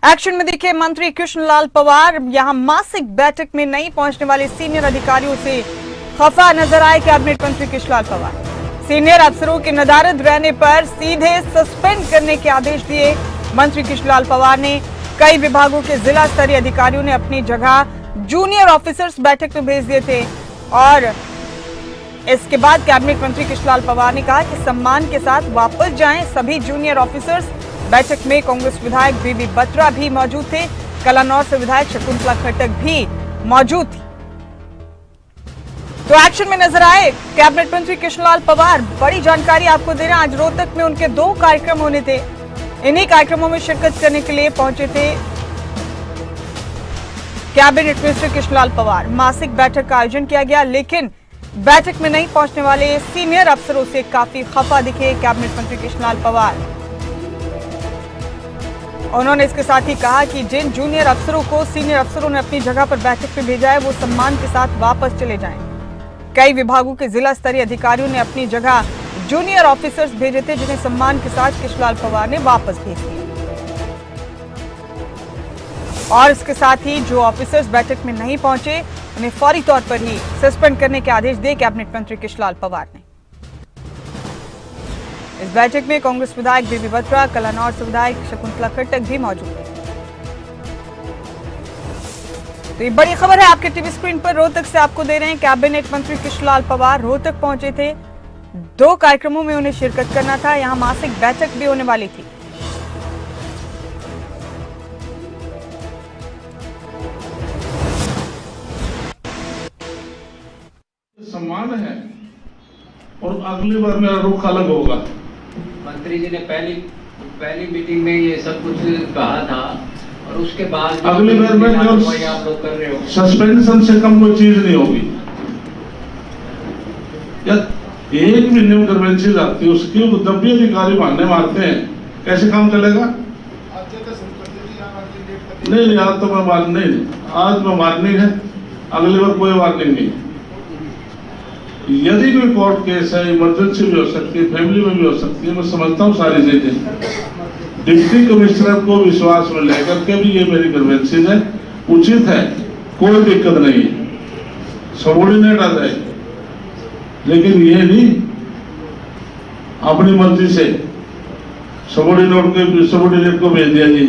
Action में दिखे मंत्री कृष्णलाल पवार। यहां मासिक बैठक में नहीं पहुंचने वाले सीनियर अधिकारियों से खफा नजर आए कैबिनेट मंत्री कृष्णलाल पवार। सीनियर अफसरों के नदारद रहने पर सीधे सस्पेंड करने के आदेश दिए मंत्री कृष्णलाल पवार ने। कई विभागों के जिला स्तरीय अधिकारियों ने अपनी जगह जूनियर ऑफिसर्स बैठक में भेज दिए थे और इसके बाद कैबिनेट मंत्री कृष्णलाल पवार ने कहा कि सम्मान के साथ वापस जाएं सभी जूनियर ऑफिसर्स। बैठक में कांग्रेस विधायक बीबी बत्रा भी मौजूद थे। कलानौर से विधायक शकुंतला खट्टक भी मौजूद थी। तो एक्शन में नजर आए कैबिनेट मंत्री कृष्णलाल पवार। बड़ी जानकारी आपको दे रहे हैं, आज रोहतक में उनके 2 कार्यक्रम होने थे। इन्हीं कार्यक्रमों में शिरकत करने के लिए पहुंचे थे कैबिनेट मंत्री कृष्णलाल पवार। मासिक बैठक का आयोजन किया गया, लेकिन बैठक में नहीं पहुंचने वाले सीनियर अफसरों से काफी खफा दिखे कैबिनेट मंत्री कृष्णलाल पवार। उन्होंने इसके साथ ही कहा कि जिन जूनियर अफसरों को सीनियर अफसरों ने अपनी जगह पर बैठक में भेजा है वो सम्मान के साथ वापस चले जाएं। कई विभागों के जिला स्तरीय अधिकारियों ने अपनी जगह जूनियर ऑफिसर्स भेजे थे, जिन्हें सम्मान के साथ कृष्णलाल पवार ने वापस भेज दिया। और इसके साथ ही जो ऑफिसर्स बैठक में नहीं पहुंचे उन्हें फौरी तौर पर ही सस्पेंड करने के आदेश दिए कैबिनेट मंत्री कृष्णलाल पवार ने। इस बैठक में कांग्रेस विधायक बीबी बत्रा, कलानौर से विधायक शकुंतला खट्टक भी मौजूद थे। तो ये बड़ी खबर है आपके टीवी स्क्रीन पर। रोहतक से आपको दे रहे हैं, कैबिनेट मंत्री कृष्णलाल पवार रोहतक पहुंचे थे। 2 कार्यक्रमों में उन्हें शिरकत करना था। यहां मासिक बैठक भी होने वाली थी। सम्मान है और अगली बार मेरा रुख अलग होगा। मंत्री जी ने पहली मीटिंग में ये सब कुछ कहा था और उसके बाद अगली बार में आप लोग कर रहे हो। सस्पेंशन से कम कोई चीज नहीं होगी। या एक भी न्यू कन्वेंसी आती है उसकी जब भी अधिकारी बहाने मारते हैं, कैसे काम चलेगा? नहीं, आज तो मैं आज मैं वार्निंग है, अगली बार कोई वार्निंग नहीं। यदि कोई कोर्ट केस है, इमरजेंसी भी हो सकती है, फैमिली में भी हो सकती है, मैं समझता हूँ सारी चीजें। डिप्टी कमिश्नर को विश्वास में लेकर के भी ये मेरी कन्वेंसी है, उचित है, कोई दिक्कत नहीं है, सबॉर्डिनेट आ जाए। लेकिन ये नहीं अपनी मर्जी से सबॉर्डिनेट को भेज दिया जी,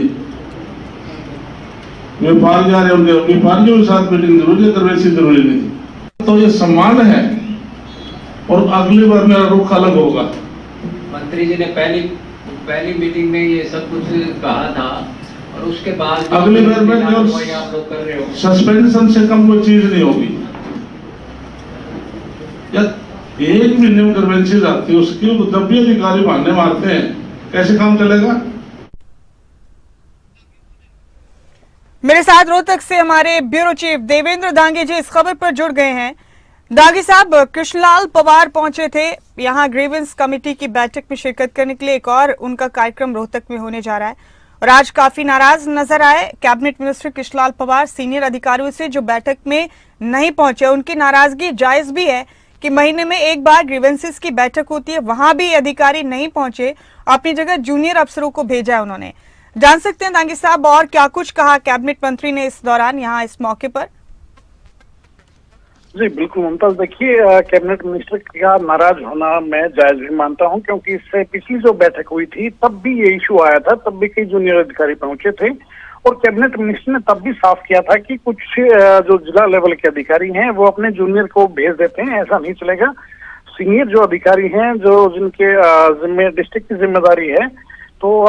व्यापार जा रहे उनके व्यापारियों के साथ मीटिंग जरूरी है, कन्वेंसी जरूरी नहीं। तो ये सम्मान है और अगली बार मेरा रुख अलग होगा। मंत्री जी ने पहली मीटिंग में ये सब कुछ कहा था और उसके बाद अगली बार में आप लोग कर रहे हो। सस्पेंशन से कम कोई चीज नहीं होगी। या एक भी न्यू कन्वेंसी आती है उसकी जब भी अधिकारी बहाने मारते हैं, कैसे काम चलेगा? मेरे साथ रोहतक से हमारे ब्यूरो चीफ देवेंद्र दांगे जी इस खबर पर जुड़ गए हैं। दांगे साहब, कृष्णलाल पवार पहुंचे थे यहां ग्रीवेंस कमेटी की बैठक में शिरकत करने के लिए। एक और उनका कार्यक्रम रोहतक में होने जा रहा है और आज काफी नाराज नजर आए cabinet minister Krishnalal Pawar. Senior अधिकारियों से जो बैठक में नहीं पहुंचे, उनकी नाराजगी जायज भी है कि महीने में एक बार ग्रीवेंसेस की बैठक होती है, वहां भी अधिकारी नहीं पहुंचे, अपनी जगह जूनियर अफसरों को भेजा है उन्होंने। जान सकते हैं दांगे साहब और क्या कुछ कहा कैबिनेट मंत्री ने इस दौरान यहाँ इस मौके पर? जी बिल्कुल मुमताज, देखिए कैबिनेट मिनिस्टर का नाराज होना मैं जायज भी मानता हूं, क्योंकि इससे पिछली जो बैठक हुई थी तब भी ये इशू आया था, तब भी कई जूनियर अधिकारी पहुंचे थे और कैबिनेट मिनिस्टर ने तब भी साफ किया था कि कुछ जो जिला लेवल के अधिकारी हैं वो अपने जूनियर को भेज देते हैं, ऐसा नहीं चलेगा। सीनियर जो अधिकारी हैं, जो जिनके डिस्ट्रिक्ट की जिम्मेदारी है, तो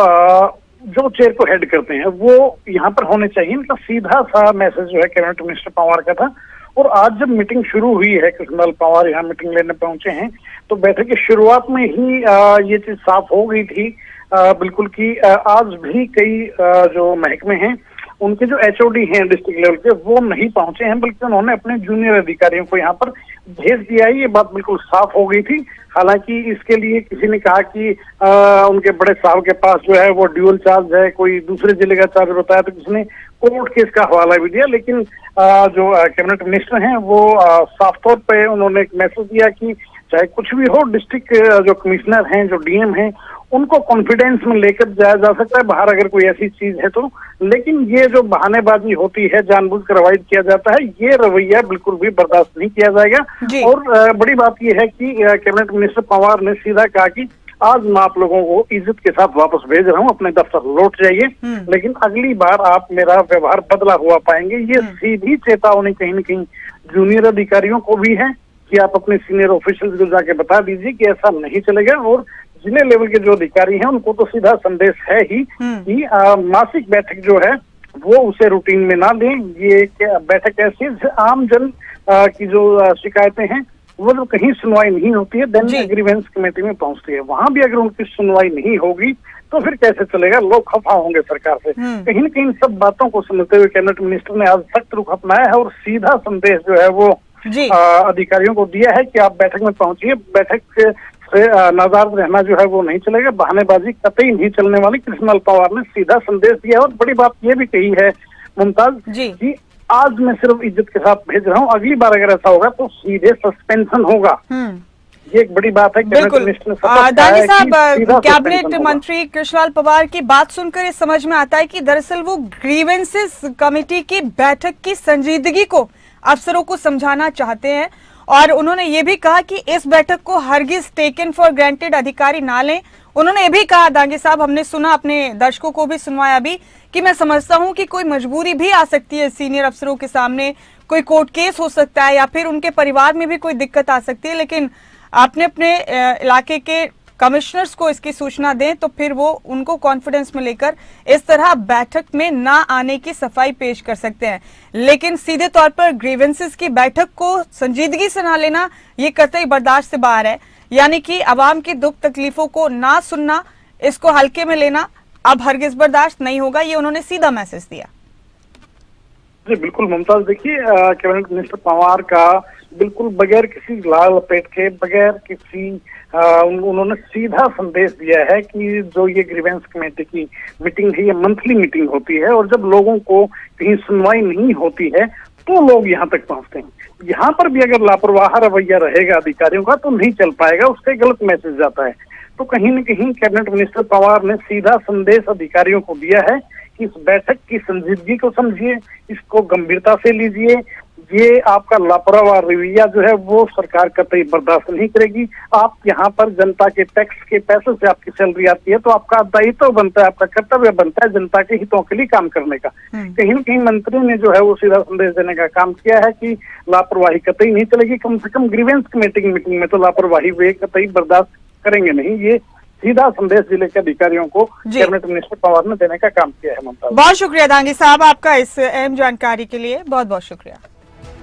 जो चेयर को हेड करते हैं वो यहाँ पर होने चाहिए। इनका सीधा सा मैसेज जो है कैबिनेट मिनिस्टर पवार का था। और आज जब मीटिंग शुरू हुई है, कृष्णलाल पवार यहाँ मीटिंग लेने पहुंचे हैं, तो बैठक की शुरुआत में ही ये चीज साफ हो गई थी बिल्कुल कि आज भी कई जो महकमे हैं उनके जो एचओडी हैं डिस्ट्रिक्ट लेवल के, वो नहीं पहुंचे हैं, बल्कि उन्होंने अपने जूनियर अधिकारियों को यहाँ पर भेज दिया है। ये बात बिल्कुल साफ हो गई थी। हालांकि इसके लिए किसी ने कहा कि उनके बड़े साहब के पास जो है वो ड्यूअल चार्ज है, कोई दूसरे जिले का चार्ज बताया, तो किसी ने कोर्ट केस का हवाला भी दिया। लेकिन जो कैबिनेट मिनिस्टर हैं वो साफ तौर पे उन्होंने एक मैसेज दिया कि चाहे कुछ भी हो, डिस्ट्रिक्ट जो कमिश्नर हैं, जो डीएम हैं, उनको कॉन्फिडेंस में लेकर जाया जा सकता है बाहर अगर कोई ऐसी चीज है तो। लेकिन ये जो बहानेबाजी होती है, जानबूझकर अवॉइड किया जाता है, ये रवैया बिल्कुल भी बर्दाश्त नहीं किया जाएगा। और बड़ी बात ये है कि कैबिनेट मिनिस्टर पवार ने सीधा कहा कि आज मैं आप लोगों को इज्जत के साथ वापस भेज रहा हूं, अपने दफ्तर लौट जाइए, लेकिन अगली बार आप मेरा व्यवहार बदला हुआ पाएंगे। ये सीधी चेतावनी कहीं न कहीं जूनियर अधिकारियों को भी है कि आप अपने सीनियर ऑफिशियल्स को जाके बता दीजिए कि ऐसा नहीं चलेगा। और जिले लेवल के जो अधिकारी हैं उनको तो सीधा संदेश है ही कि मासिक बैठक जो है वो उसे रूटीन में ना लें। ये बैठक ऐसी आम जन की जो शिकायतें हैं वो जो कहीं सुनवाई नहीं होती है, देन ग्रीवेंस कमेटी में पहुंचती है, वहां भी अगर उनकी सुनवाई नहीं होगी तो फिर कैसे चलेगा, लोग खफा होंगे सरकार से। कहीं न कहीं सब बातों को समझते हुए कैबिनेट मिनिस्टर ने आज सख्त रुख अपनाया है और सीधा संदेश जो है वो अधिकारियों को दिया है कि आप बैठक में पहुंचिए, बैठक से नाराज रहना जो है वो नहीं चलेगा, बहानेबाजी कतई नहीं चलने वाली। कृष्णलाल पवार ने सीधा संदेश दिया। और बड़ी बात ये भी कही है मुमताज कि आज मैं सिर्फ इज्जत के साथ भेज रहा हूँ, अगली बार अगर ऐसा होगा तो सीधे सस्पेंशन होगा। ये एक बड़ी बात है। बिल्कुल दांगी साहब, कैबिनेट मंत्री कृष्णलाल पवार की बात सुनकर ये समझ में आता है कि दरअसल वो ग्रीवेंसेस कमेटी की बैठक की संजीदगी को अफसरों को समझाना चाहते हैं। और उन्होंने ये भी कहा कि इस बैठक को हरगिज टेकन फॉर ग्रांटेड अधिकारी ना लें। उन्होंने ये भी कहा, दांगी साहब, हमने सुना, अपने दर्शकों को भी सुनवाया अभी, कि मैं समझता हूं कि कोई मजबूरी भी आ सकती है सीनियर अफसरों के सामने, कोई कोर्ट केस हो सकता है या फिर उनके परिवार में भी कोई दिक्कत आ सकती है, लेकिन आपने अपने इलाके के कमिश्नर्स को इसकी सूचना दें तो फिर वो उनको कॉन्फिडेंस में लेकर इस तरह बैठक में ना आने की सफाई पेश कर सकते हैं। लेकिन सीधे तौर पर ग्रीवेंसेस की बैठक को संजीदगी से ना लेना ये कतई बर्दाश्त से बाहर है। यानी कि आवाम की दुख तकलीफों को ना सुनना, इसको हल्के में लेना अब हरगिज बर्दाश्त नहीं होगा, ये उन्होंने सीधा मैसेज दिया। जी बिल्कुल मुमताज, देखिए कैबिनेट मिनिस्टर पवार का बिल्कुल बगैर किसी लाल लपेट के, बगैर किसी उन्होंने सीधा संदेश दिया है कि जो ये ग्रीवेंस कमेटी की मीटिंग है ये मंथली मीटिंग होती है और जब लोगों को कहीं सुनवाई नहीं होती है तो लोग यहाँ तक पहुँचते हैं। यहाँ पर भी अगर लापरवाह रवैया रहेगा अधिकारियों का तो नहीं चल पाएगा, उससे गलत मैसेज जाता है। तो कहीं न कहीं कैबिनेट मिनिस्टर पवार ने सीधा संदेश अधिकारियों को दिया है कि इस बैठक की संजीदगी को समझिए, इसको गंभीरता से लीजिए। ये आपका लापरवाह रवैया जो है वो सरकार कतई बर्दाश्त नहीं करेगी। आप यहाँ पर जनता के टैक्स के पैसे से आपकी सैलरी आती है तो आपका दायित्व बनता है, आपका कर्तव्य बनता है जनता के हितों के लिए काम करने का। कहीं न कहीं मंत्री ने जो है वो सीधा संदेश देने का काम किया है कि लापरवाही कतई नहीं चलेगी। कम से कम ग्रीवेंस कमेटी की मीटिंग में तो लापरवाही वे कतई बर्दाश्त करेंगे नहीं। ये सीधा संदेश जिले के अधिकारियों को कैबिनेट मिनिस्टर पवार ने देने का काम किया है। ममता, बहुत शुक्रिया दांगी साहब आपका इस अहम जानकारी के लिए, बहुत बहुत शुक्रिया।